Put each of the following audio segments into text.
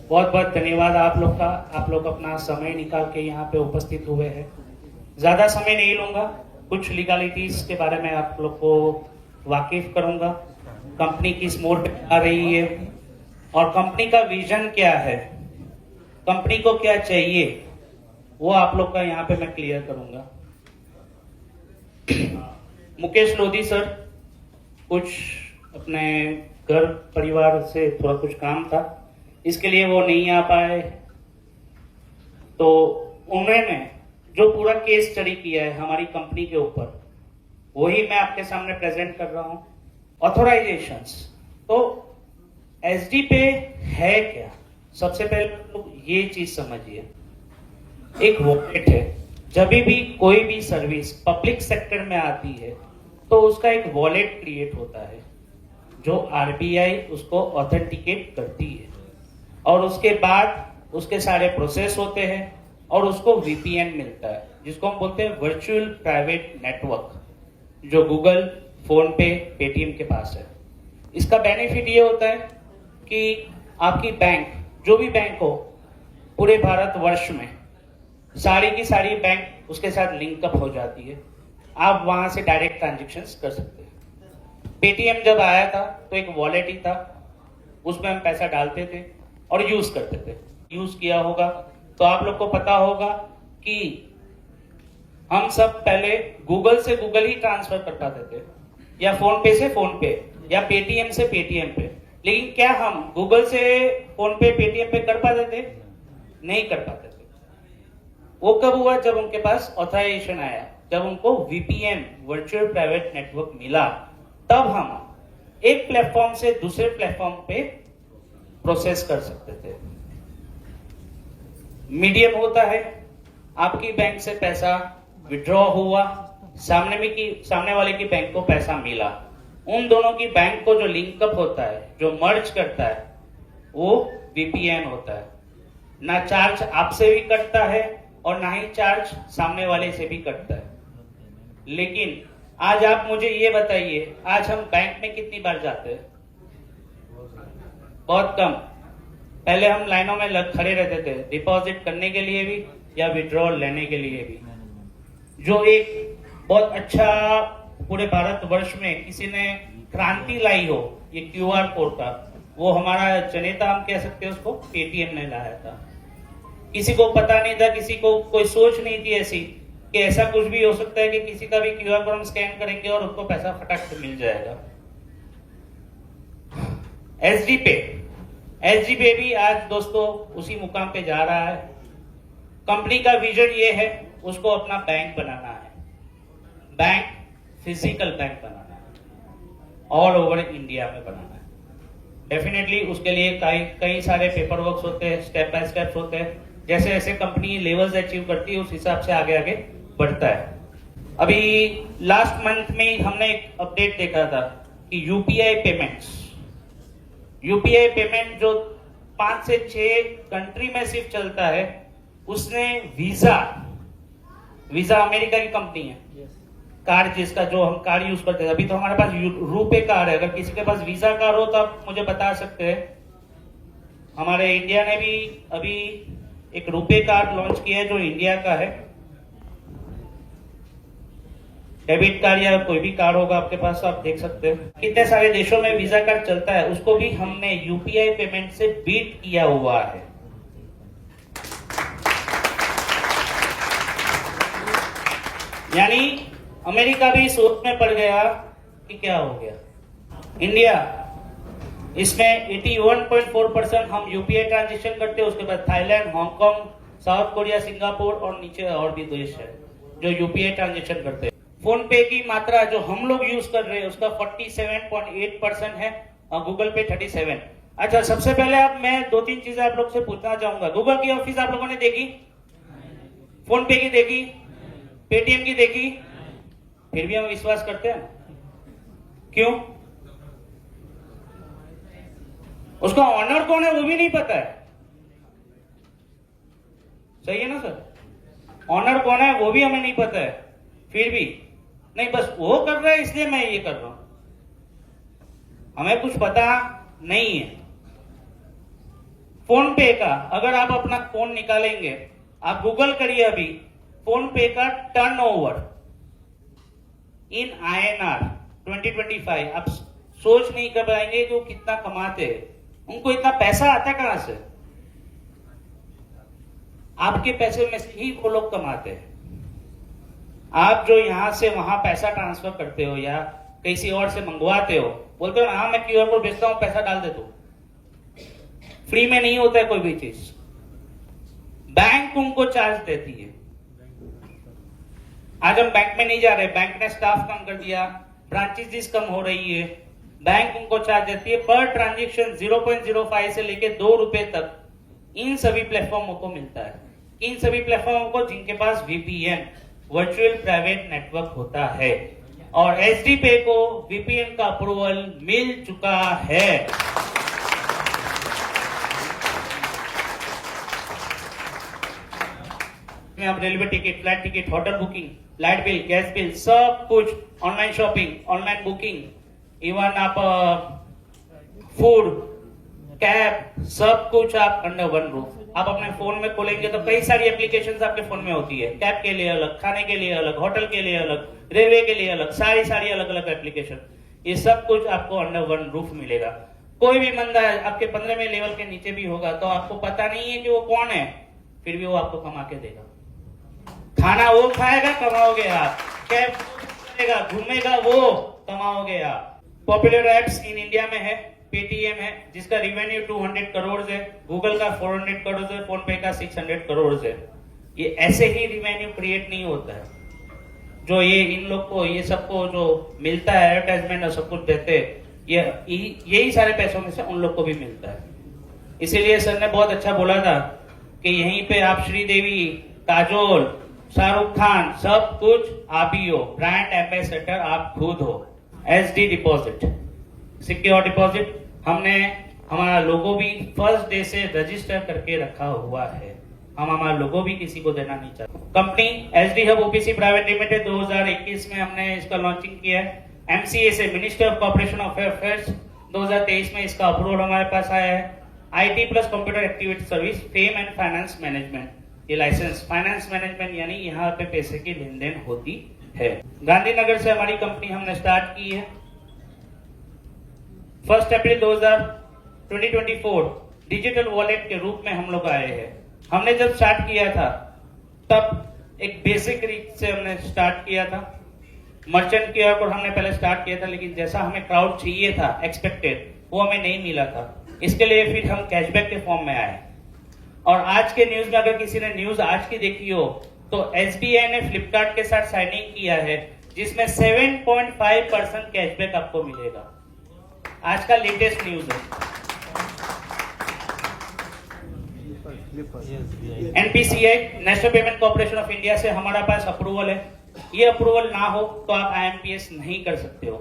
बहुत बहुत धन्यवाद आप लोग का। आप लोग अपना समय निकाल के यहाँ पे उपस्थित हुए हैं। ज़्यादा समय नहीं लूँगा, कुछ लीगलिटीज के बारे में आप लोग को वाकिफ करूँगा। कंपनी किस मोड पे आ रही है और कंपनी का विजन क्या है, कंपनी को क्या चाहिए, वो आप लोग का यहाँ पे मैं क्लियर करूँगा। मुकेश लोधी सर कुछ अपने घर परिवार से थोड़ा कुछ काम था, इसके लिए वो नहीं आ पाए, तो उन्होंने जो पूरा केस स्टडी किया है हमारी कंपनी के ऊपर, वही मैं आपके सामने प्रेजेंट कर रहा हूं। ऑथोराइजेशंस, तो एसडी पे है क्या? सबसे पहले लोग ये चीज समझिए, एक वॉलेट है। जब भी कोई भी सर्विस पब्लिक सेक्टर में आती है तो उसका एक वॉलेट क्रिएट होता है जो आरबीआई उसको ऑथेंटिकेट करती है, और उसके बाद उसके सारे प्रोसेस होते हैं और उसको वीपीएन मिलता है जिसको हम बोलते हैं वर्चुअल प्राइवेट नेटवर्क, जो गूगल, फोन पे, पेटीएम के पास है। इसका बेनिफिट ये होता है कि आपकी बैंक, जो भी बैंक हो पूरे भारतवर्ष में, सारी की सारी बैंक उसके साथ लिंकअप हो जाती है। आप वहां से डायरेक्ट ट्रांजेक्शन्स कर सकते हैं। पेटीएम जब आया था तो एक वॉलेट ही था, उसमें हम पैसा डालते थे और यूज करते थे। यूज किया होगा तो आप लोग को पता होगा कि हम सब पहले गूगल से गूगल ही ट्रांसफर कर पाते थे, या फोन पे से फोन पे, या पेटीएम से पेटीएम पे। लेकिन क्या हम गूगल से फोन पे, पेटीएम पे कर पाते थे? नहीं कर पाते थे। वो कब हुआ? जब उनके पास ऑथराइजेशन आया, जब उनको वीपीएन, वर्चुअल प्राइवेट नेटवर्क मिला, तब हम एक प्लेटफॉर्म से दूसरे प्लेटफॉर्म पे प्रोसेस कर सकते थे। मीडियम होता है, आपकी बैंक से पैसा विड्रॉ हुआ, सामने वाले की बैंक को पैसा मिला, उन दोनों की बैंक को जो लिंकअप होता है, जो मर्ज करता है, वो वीपीएन होता है। ना चार्ज आपसे भी कटता है और ना ही चार्ज सामने वाले से भी कटता है। लेकिन आज आप मुझे ये बताइए, आज हम बैंक में कितनी बार जाते हैं? बहुत कम। पहले हम लाइनों में खड़े रहते थे, डिपॉजिट करने के लिए भी या विड्रॉल लेने के लिए भी। जो एक बहुत अच्छा पूरे भारतवर्ष में किसी ने क्रांति लाई हो, ये क्यूआर कोड का, वो हमारा जनेता, हम कह सकते हैं उसको, पेटीएम ने लाया था। किसी को पता नहीं था, किसी को कोई सोच नहीं थी ऐसी कि ऐसा कुछ भी हो सकता है कि किसी का भी क्यूआर कोड हम स्कैन करेंगे और उसको पैसा फटाक से मिल जाएगा। एसडी पे भी आज दोस्तों उसी मुकाम पे जा रहा है। कंपनी का विजन ये है, उसको अपना बैंक बनाना है, बैंक, फिजिकल बैंक बनाना है, ऑल ओवर इंडिया में बनाना है। डेफिनेटली उसके लिए कई सारे पेपर वर्क होते हैं, स्टेप बाय स्टेप होते हैं। जैसे जैसे कंपनी लेवल्स अचीव करती है उस हिसाब से आगे आगे बढ़ता है। अभी लास्ट मंथ में हमने एक अपडेट देखा था कि यूपीआई पेमेंट जो 5 से 6 कंट्री में सिर्फ चलता है, उसने वीजा अमेरिका की कंपनी है, कार्ड जिसका जो हम कार्ड यूज करते हैं। अभी तो हमारे पास रुपे कार्ड है, अगर किसी के पास वीजा कार्ड हो तो आप मुझे बता सकते हैं। हमारे इंडिया ने भी अभी एक रुपे कार्ड लॉन्च किया है जो इंडिया का है। डेबिट कार्ड या कोई भी कार्ड होगा आपके पास तो आप देख सकते हैं। कितने सारे देशों में वीजा कार्ड चलता है, उसको भी हमने यूपीआई पेमेंट से बीट किया हुआ है। यानी अमेरिका भी सोच में पड़ गया कि क्या हो गया, इंडिया इसमें 81.4% हम यूपीआई ट्रांजेक्शन करते हैं। उसके बाद Thailand, Hong Kong, south Korea, Singapore और नीचे और भी देश है जो यूपीआई ट्रांजेक्शन करते हैं। फोन पे की मात्रा जो हम लोग यूज कर रहे हैं उसका 47.8% है और गूगल पे 37। अच्छा, सबसे पहले अब मैं 2-3 चीजें आप लोग से पूछना चाहूंगा। गूगल की ऑफिस आप लोगों ने देखी? फोन पे की देखी? पेटीएम की देखी? फिर भी हम विश्वास करते हैं, क्यों? उसका ऑनर कौन है वो भी नहीं पता है। सही है ना सर? ऑनर कौन है वो भी हमें नहीं पता है, फिर भी नहीं, बस वो कर रहा है इसलिए मैं ये कर रहा हूं। हमें कुछ पता नहीं है। फोन पे का अगर आप अपना फोन निकालेंगे, आप गूगल करिए अभी फोन पे का टर्नओवर इन INR 2025, आप सोच नहीं कर पाएंगे कि वो कितना कमाते हैं। उनको इतना पैसा आता कहां से? आपके पैसे में से ही वो लोग कमाते हैं। आप जो यहां से वहां पैसा ट्रांसफर करते हो या किसी और से मंगवाते हो, बोलते हो हाँ मैं QR कोड भेजता हूं, पैसा डाल दे दो। फ्री में नहीं होता है कोई भी चीज, बैंक उनको चार्ज देती है। आज हम बैंक में नहीं जा रहे, बैंक ने स्टाफ कम कर दिया, ब्रांचेस कम हो रही है, बैंक उनको चार्ज देती है पर ट्रांजेक्शन 0.05 से लेके 2 रुपए तक इन सभी प्लेटफॉर्मों को मिलता है। इन सभी प्लेटफॉर्मों को जिनके पास VPN वर्चुअल प्राइवेट नेटवर्क होता है, और SD पे को VPN का अप्रूवल मिल चुका है। में आप railway ticket, flight ticket, hotel booking, light bill, gas bill, सब कुछ online shopping, online booking, even आप फूड, कैब, सब कुछ आप अंडर वन रूफ। आप अपने फोन में खोलेंगे तो कई सारी एप्लीकेशंस आपके फोन में होती है, कैब के लिए अलग, खाने के लिए अलग, होटल के लिए अलग, रेलवे के लिए अलग, सारी अलग अलग एप्लीकेशन। ये सब कुछ आपको अंडर वन रूफ मिलेगा। कोई भी बंदा आपके 15वें लेवल के नीचे भी होगा तो आपको पता नहीं है कि वो कौन है, फिर भी वो आपको कमा के देगा। खाना वो खाएगा, कमाओगे आप। कैब करेगा, घूमेगा, वो कमाओगे आप। पॉपुलर एप्स इन इंडिया में है, पेटीएम है जिसका रिवेन्यू 200 करोड़ है, गूगल का 400 करोड़ है, फोन पे का 600 करोड़ है। ये ऐसे ही रिवेन्यू क्रिएट नहीं होता है जो ये इन लोग को, ये सबको जो मिलता है एडवर्टाइजमेंट और सब कुछ देते, यही सारे पैसों में से उन लोग को भी मिलता है। इसीलिए सर ने बहुत अच्छा बोला था कि यहीं पे आप श्रीदेवी, काजोल, शाहरुख खान, सब कुछ आप ही हो, ब्रांड एम्बेसडर आप खुद हो। SD डिपॉजिट, सिक्योर डिपॉजिट, हमने हमारा लोगो भी फर्स्ट डे से रजिस्टर करके रखा हुआ है। हम हमारा लोगो भी किसी को देना नहीं चाहते। Company SD hub OPC private limited 2021 में हमने इसका लॉन्चिंग किया है। MCA से, मिनिस्टर ऑफ कॉर्पोरेशन अफेयर्स, 2023 में इसका अप्रूवल हमारे पास आया है। IT plus computer activity service, fame and finance management, ये लाइसेंस फाइनेंस मैनेजमेंट यानी यहाँ पे पैसे की लेन देन होती है। गांधीनगर से हमारी कंपनी हमने स्टार्ट की है। 1 अप्रैल 2024 डिजिटल वॉलेट के रूप में हम लोग आए हैं। हमने जब स्टार्ट किया था तब एक बेसिक रीच से हमने स्टार्ट किया था। मर्चेंट QR कोड हमने पहले स्टार्ट किया था, लेकिन जैसा हमें क्राउड चाहिए था, एक्सपेक्टेड, वो हमें नहीं मिला था। इसके लिए फिर हम कैशबैक के फॉर्म में आए। और आज के न्यूज में अगर किसी ने न्यूज आज की देखी हो तो SBI ने फ्लिपकार्ट के साथ साइनिंग किया है जिसमें 7.5% कैशबैक आपको मिलेगा। आज का लेटेस्ट न्यूज है। NPCI, national payment corporation of India से हमारा पास अप्रूवल है। ये अप्रूवल ना हो तो आप IMPS नहीं कर सकते हो।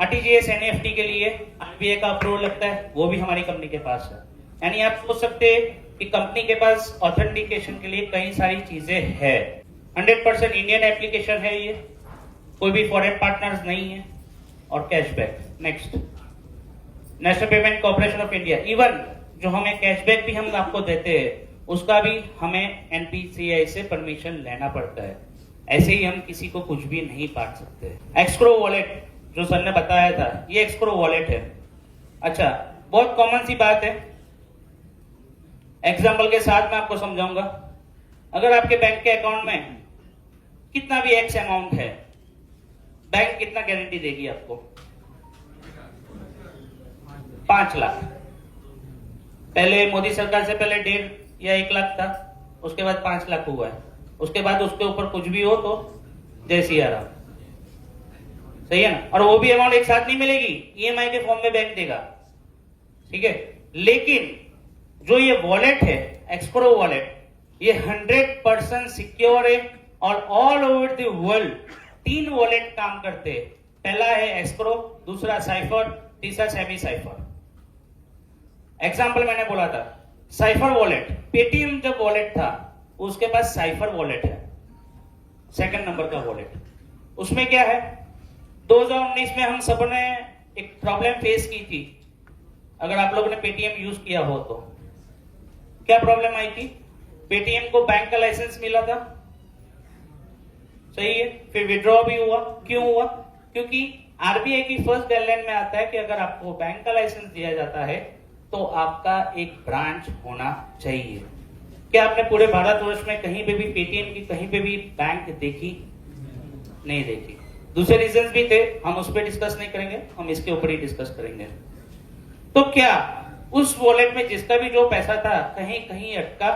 RTGS NEFT के लिए RBI का अप्रूवल लगता है, वो भी हमारी कंपनी के पास है। यानी आप सोच सकते हैं कि कंपनी के पास ऑथेंटिकेशन के लिए कई सारी चीजें है। 100% इंडियन एप्लीकेशन है ये, कोई भी फॉरेन पार्टनर्स नहीं है, और cashback. Next, national payment corporation of India, even जो हमें कैशबैक भी हम आपको देते हैं उसका भी हमें NPCI से परमिशन लेना पड़ता है। ऐसे ही हम किसी को कुछ भी नहीं बांट सकते। एक्सक्रो वॉलेट जो सर ने बताया था, ये एक्सक्रो वॉलेट है। अच्छा, बहुत कॉमन सी बात है, एग्जाम्पल के साथ मैं आपको समझाऊंगा। अगर आपके बैंक के अकाउंट में कितना भी X अमाउंट है, बैंक कितना गारंटी देगी आपको? 5 लाख। पहले मोदी सरकार से पहले 1.5 या 1 लाख था, उसके बाद 5 लाख हुआ है। उसके बाद उसके ऊपर कुछ भी हो तो जय सिया राम, सही है ना? और वो भी अमाउंट एक साथ नहीं मिलेगी, EMI के फॉर्म में बैंक देगा, ठीक है। लेकिन जो ये वॉलेट है, एक्सक्रो वॉलेट, ये 100% सिक्योर है और all over the world 3 wallet काम करते हैं। पहला है एक्सक्रो, दूसरा साइफर, तीसरा सेमी साइफर। एग्जाम्पल मैंने बोला था साइफर वॉलेट, पेटीएम जब वॉलेट था उसके पास साइफर वॉलेट है, सेकंड नंबर का वॉलेट। उसमें क्या है, 2019 में हम सबने एक प्रॉब्लम फेस की थी, अगर आप लोगों ने पेटीएम यूज किया हो तो। क्या प्रॉब्लम आई थी? पेटीएम को बैंक का लाइसेंस मिला था, सही है, फिर विड्रॉ भी हुआ। क्यों हुआ? क्योंकि आरबीआई की फर्स्ट गाइडलाइन में आता है कि अगर आपको बैंक का लाइसेंस दिया जाता है तो आपका एक ब्रांच होना चाहिए। क्या आपने पूरे भारतवर्ष में कहीं पे भी पेटीएम की कहीं पे भी बैंक देखी? नहीं देखी। दूसरे रीजंस भी थे, हम उस पर डिस्कस नहीं करेंगे, हम इसके ऊपर ही डिस्कस करेंगे। तो क्या उस वॉलेट में जिसका भी जो पैसा था कहीं कहीं अटका?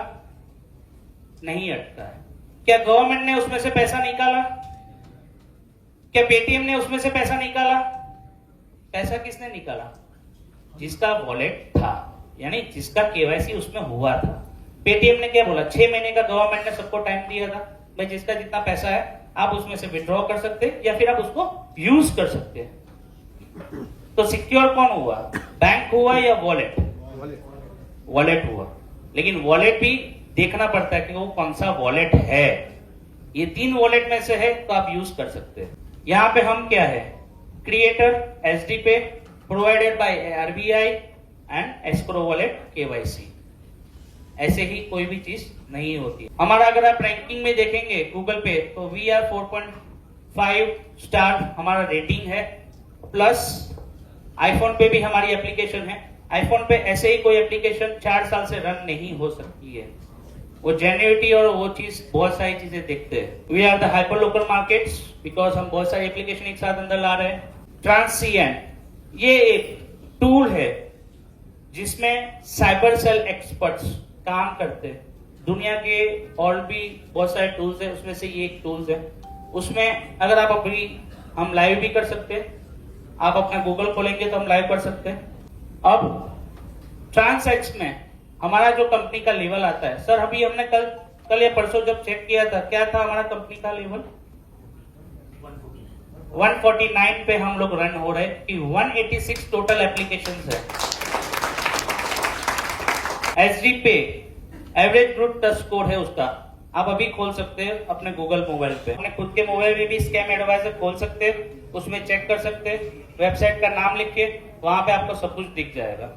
नहीं अटका है। क्या गवर्नमेंट ने उसमें से पैसा निकाला? क्या पेटीएम ने उसमें से पैसा निकाला? पैसा किसने निकाला? जिसका वॉलेट था, यानी जिसका केवाईसी उसमें हुआ था। पेटीएम ने क्या बोला? 6 महीने का गवर्नमेंट ने सबको टाइम दिया था, भाई जिसका जितना पैसा है आप उसमें से विड्रॉ कर सकते हैं या फिर आप उसको यूज कर सकते हैं। तो सिक्योर कौन हुआ? बैंक हुआ या वॉलेट? वॉलेट हुआ। लेकिन वॉलेट भी देखना पड़ता है कि वो कौन सा वॉलेट है। ये 3 वॉलेट में से है तो आप यूज कर सकते हैं। यहां पे हम क्या है? क्रिएटर, एसडी पे, provided by RBI and escrow wallet, KYC. ऐसे ही कोई भी चीज नहीं होती। हमारा अगर आप रैंकिंग में देखेंगे गूगल पे तो वी आर 4.5 स्टार हमारा रेटिंग है। प्लस आईफोन पे भी हमारी एप्लीकेशन है। आईफोन पे ऐसे ही कोई एप्लीकेशन 4 साल से रन नहीं हो सकती है। वो जेन्युइनिटी और वो चीज बहुत सारी चीजें देखते हैं। We are the hyper local markets because हम बहुत सारी एप्लीकेशन एक साथ अंदर ला रहे हैं। ट्रांससीएंट ये एक टूल है जिसमें साइबर सेल एक्सपर्ट्स काम करते हैं। दुनिया के और भी बहुत सारे टूल्स हैं, उसमें से ये एक टूल्स है। उसमें अगर आप अभी हम लाइव भी कर सकते हैं, आप अपना गूगल खोलेंगे तो हम लाइव कर सकते हैं। अब ट्रांसएक्स में हमारा जो कंपनी का लेवल आता है, सर अभी हमने कल या परसों जब चेक किया था, क्या था हमारा कंपनी का लेवल? 149 पे हम लोग रन हो रहे कि 186 टोटल एप्लीकेशंस है। एसडी पे एवरेज रूट टच स्कोर है उसका, आप अभी खोल सकते हैं अपने गूगल मोबाइल पे। अपने खुद के मोबाइल में भी स्कैम एडवाइजर खोल सकते हैं, उसमें चेक कर सकते हैं। वेबसाइट का नाम लिख के वहां पे आपको सब कुछ दिख जाएगा।